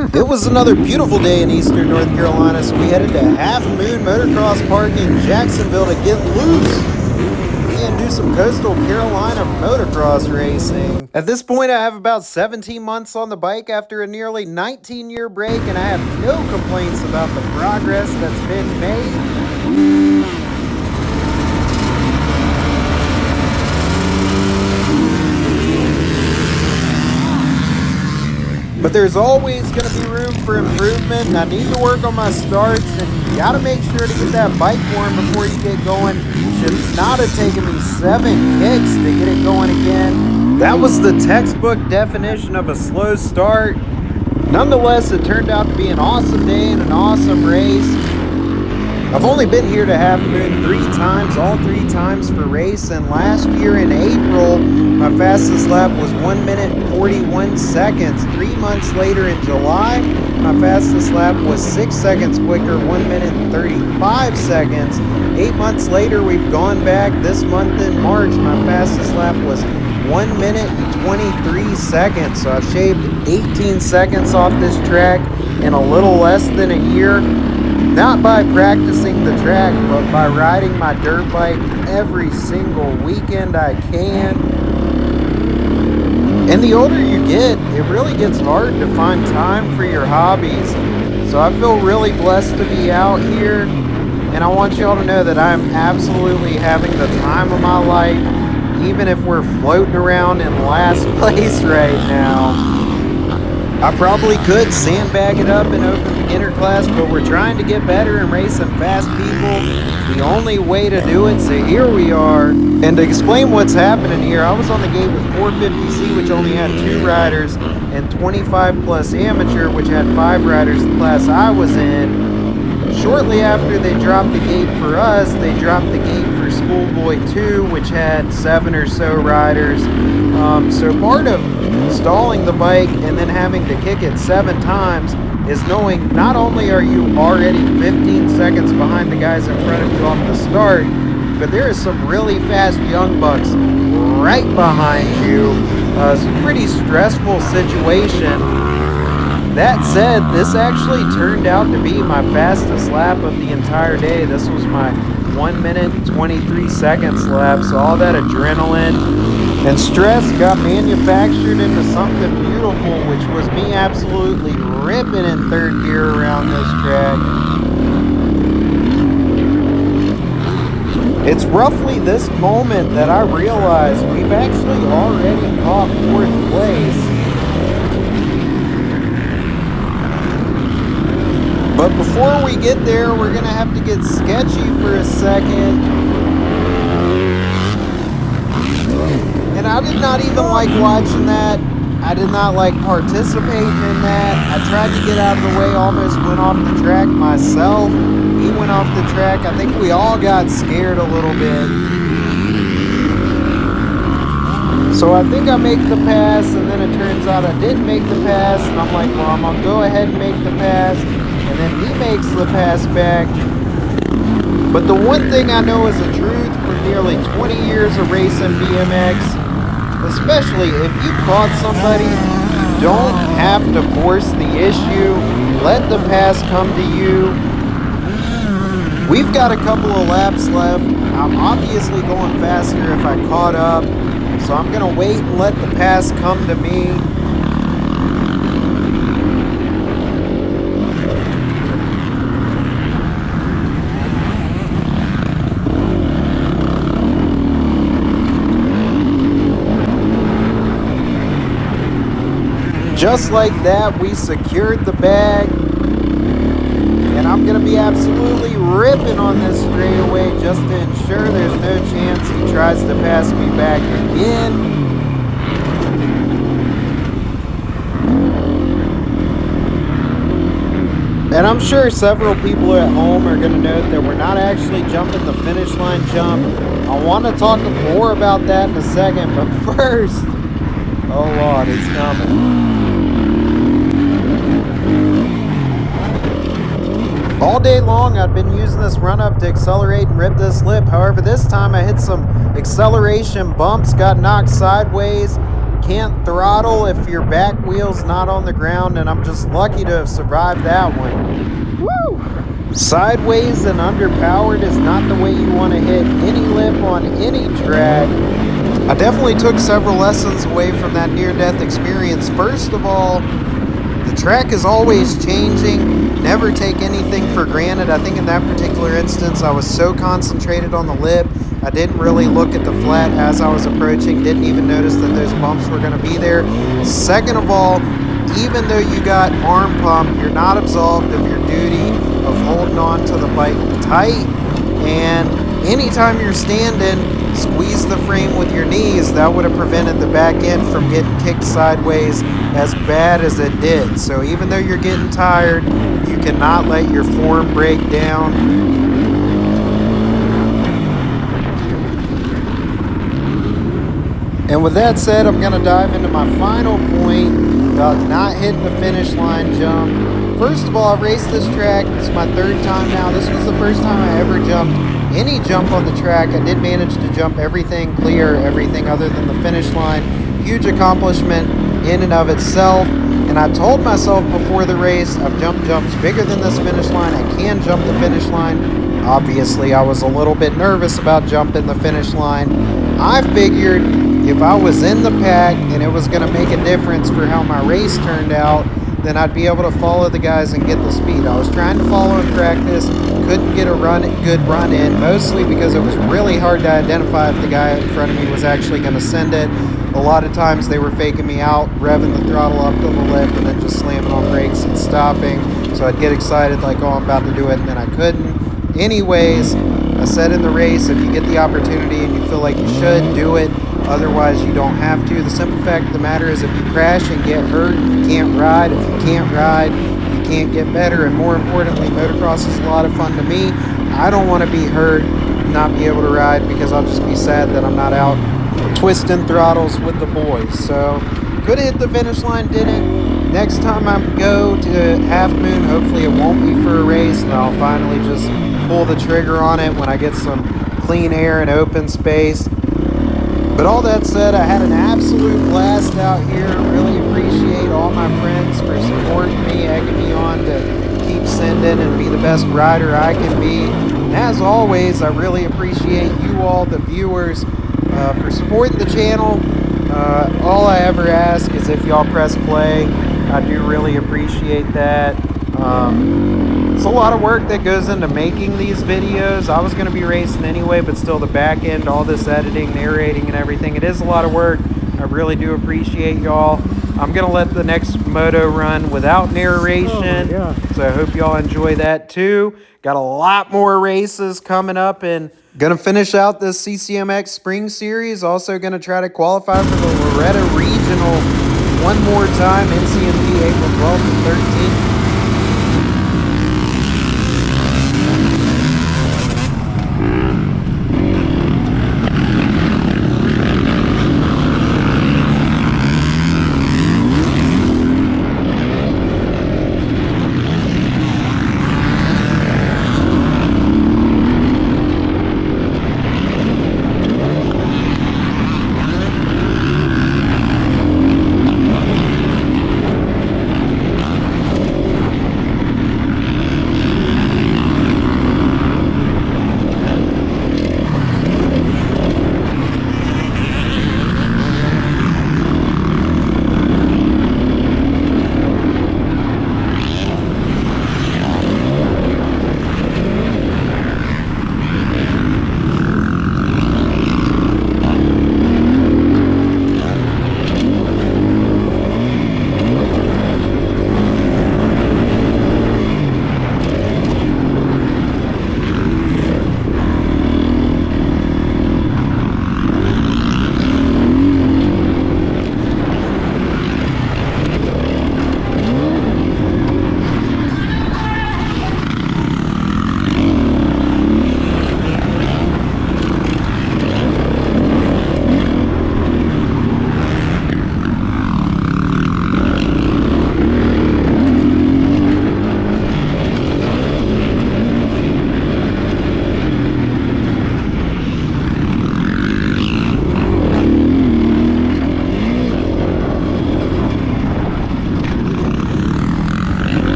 It was another beautiful day in eastern North Carolina, so we headed to Halfmoon Motocross Park in Jacksonville to get loose and do some coastal Carolina motocross racing. At this point, I have about 17 months on the bike after a nearly 19-year break, and I have no complaints about the progress that's been made. But there's always going to be room for improvement, and I need to work on my starts, and you got to make sure to get that bike warm before you get going. Should not have taken me 7 kicks to get it going again. That was the textbook definition of a slow start. Nonetheless, it turned out to be an awesome day and an awesome race. I've only been here to Halfmoon 3 times, all 3 times for race, and last year in April, my fastest lap was 1 minute 41 seconds. 3 months later in July, my fastest lap was 6 seconds quicker, 1 minute 35 seconds. 8 months later, we've gone back. This month in March, my fastest lap was 1 minute and 23 seconds. So I've shaved 18 seconds off this track in a little less than a year. Not by practicing the track, but by riding my dirt bike every single weekend I can. And the older you get, it really gets hard to find time for your hobbies. So I feel really blessed to be out here. And I want y'all to know that I'm absolutely having the time of my life, even if we're floating around in last place right now. I probably could sandbag it up in open beginner class, but we're trying to get better and race some fast people. It's the only way to do it, so here we are. And to explain what's happening here, I was on the gate with 450C, which only had 2 riders, and 25 plus amateur, which had 5 riders, the class I was in. Shortly after they dropped the gate for us, they dropped the gate for Schoolboy 2, which had 7 or so riders. So part of stalling the bike and then having to kick it 7 times is knowing not only are you already 15 seconds behind the guys in front of you off the start, but there is some really fast young bucks right behind you. It's a pretty stressful situation. That said, this actually turned out to be my fastest lap of the entire day. This was my 1 minute and 23 seconds lap, so all that adrenaline and stress got manufactured into something beautiful, which was me absolutely ripping in 3rd gear around this track. It's roughly this moment that I realized we've actually already caught 4th place. But before we get there, we're going to have to get sketchy for a second. And I did not even like watching that. I did not like participating in that. I tried to get out of the way, almost went off the track myself. He went off the track. I think we all got scared a little bit. So I think I make the pass, and then it turns out I didn't make the pass. And I'm like, well, I'm going to go ahead and make the pass. And then he makes the pass back. But the one thing I know is the truth from nearly 20 years of racing BMX, especially if you caught somebody, you don't have to force the issue. Let the pass come to you. We've got a couple of laps left. I'm obviously going faster if I caught up, so I'm going to wait and let the pass come to me. Just like that, we secured the bag, and I'm going to be absolutely ripping on this straightaway just to ensure there's no chance he tries to pass me back again. And I'm sure several people at home are going to note that we're not actually jumping the finish line jump. I want to talk more about that in a second, but first, oh Lord, it's coming. All day long, I've been using this run-up to accelerate and rip this lip. However, this time I hit some acceleration bumps, got knocked sideways, can't throttle if your back wheel's not on the ground, and I'm just lucky to have survived that one. Woo! Sideways and underpowered is not the way you want to hit any lip on any track. I definitely took several lessons away from that near-death experience. First of all, the track is always changing. Never take anything for granted. I think in that particular instance, I was so concentrated on the lip, I didn't really look at the flat as I was approaching, didn't even notice that those bumps were going to be there. Second of all, even though you got arm pump, you're not absolved of your duty of holding on to the bike tight. And anytime you're standing, squeeze the frame with your knees. That would have prevented the back end from getting kicked sideways as bad as it did. So even though you're getting tired, you cannot let your form break down. And with that said, I'm going to dive into my final point about not hitting the finish line jump. First of all, I've raced this track. It's my third time now. This was the first time I ever jumped any jump on the track. I did manage to jump everything clear, everything other than the finish line. Huge accomplishment in and of itself. And I told myself before the race, I've jumped jumps bigger than this finish line. I can jump the finish line. Obviously, I was a little bit nervous about jumping the finish line. I figured if I was in the pack and it was going to make a difference for how my race turned out, then I'd be able to follow the guys and get the speed. I was trying to follow in practice, couldn't get a good run in, mostly because it was really hard to identify if the guy in front of me was actually going to send it. A lot of times they were faking me out, revving the throttle up to the lip and then just slamming on brakes and stopping. So I'd get excited like, oh, I'm about to do it, and then I couldn't. Anyways, I said in the race, if you get the opportunity and you feel like you should, do it. Otherwise, you don't have to. The simple fact of the matter is if you crash and get hurt, you can't ride. If you can't ride, you can't get better. And more importantly, motocross is a lot of fun to me. I don't want to be hurt, not be able to ride, because I'll just be sad that I'm not out twisting throttles with the boys. So, could have hit the finish line, didn't. Next time I go to Halfmoon, hopefully it won't be for a race, and I'll finally just pull the trigger on it when I get some clean air and open space. But all that said, I had an absolute blast out here. Really appreciate all my friends for supporting me, egging me on to keep sending and be the best rider I can be. And as always, I really appreciate you all, the viewers, for supporting the channel. All I ever ask is if y'all press play. I do really appreciate that. It's a lot of work that goes into making these videos. I was going to be racing anyway, but still the back end, all this editing, narrating, and everything, it is a lot of work. I really do appreciate y'all. I'm going to let the next moto run without narration, so I hope y'all enjoy that too. Got a lot more races coming up, and going to finish out this CCMX Spring Series. Also going to try to qualify for the Loretta Regional one more time, NCMP April 12th and 13th.